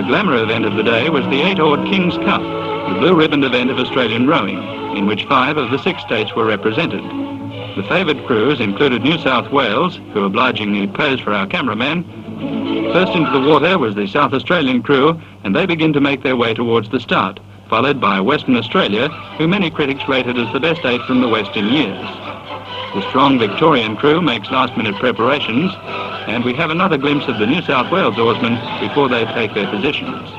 glamour event of the day was the 8-oared King's Cup, the blue-ribboned event of Australian rowing, in which 5 of the 6 states were represented. The favoured crews included New South Wales, who obligingly posed for our cameraman. First into the water was the South Australian crew, and they begin to make their way towards the start, followed by Western Australia, who many critics rated as the best 8 from the West in years. The strong Victorian crew makes last-minute preparations, and we have another glimpse of the New South Wales oarsmen before they take their positions.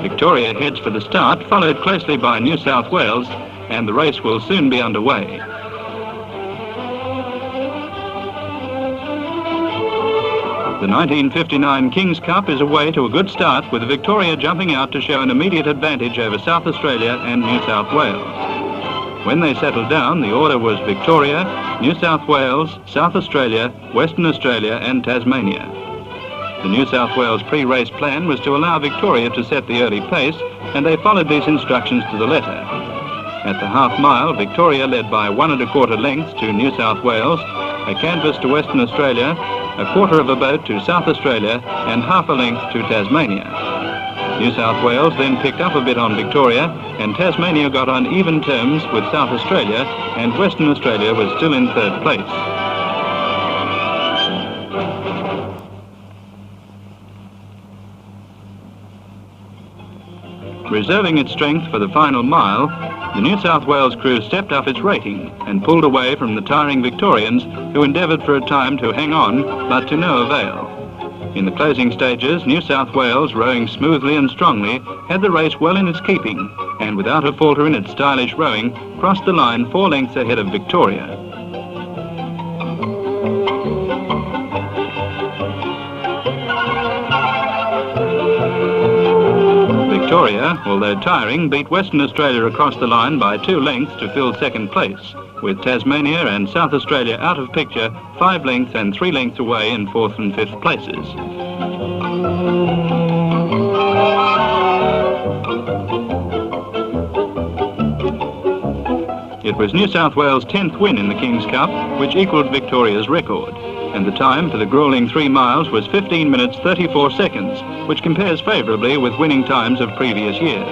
Victoria heads for the start, followed closely by New South Wales, and the race will soon be underway. The 1959 King's Cup is away to a good start, with Victoria jumping out to show an immediate advantage over South Australia and New South Wales. When they settled down, the order was Victoria, New South Wales, South Australia, Western Australia and Tasmania. The New South Wales pre-race plan was to allow Victoria to set the early pace, and they followed these instructions to the letter. At the half mile, Victoria led by 1 1/4 lengths to New South Wales, a canvas to Western Australia, a quarter of a boat to South Australia, and half a length to Tasmania. New South Wales then picked up a bit on Victoria, and Tasmania got on even terms with South Australia, and Western Australia was still in 3rd place. Reserving its strength for the final mile, the New South Wales crew stepped up its rating and pulled away from the tiring Victorians, who endeavoured for a time to hang on, but to no avail. In the closing stages, New South Wales, rowing smoothly and strongly, had the race well in its keeping, and without a falter in its stylish rowing, crossed the line 4 lengths ahead of Victoria. Victoria, although tiring, beat Western Australia across the line by 2 lengths to fill 2nd place, with Tasmania and South Australia out of picture 5 lengths and 3 lengths away in 4th and 5th places. It was New South Wales' 10th win in the King's Cup, which equalled Victoria's record, and the time for the gruelling 3 miles was 15 minutes 34 seconds, which compares favourably with winning times of previous years.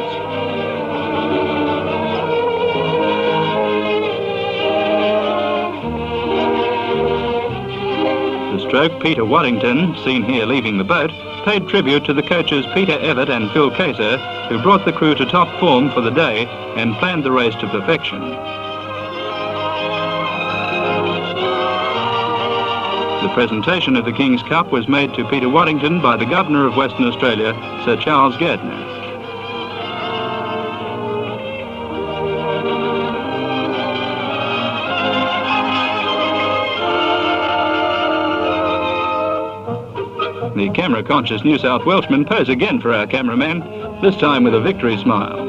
The stroke Peter Waddington, seen here leaving the boat, paid tribute to the coaches Peter Evett and Phil Kayser, who brought the crew to top form for the day and planned the race to perfection. The presentation of the King's Cup was made to Peter Waddington by the Governor of Western Australia, Sir Charles Gairdner. The camera-conscious New South Welshman pose again for our cameraman, this time with a victory smile.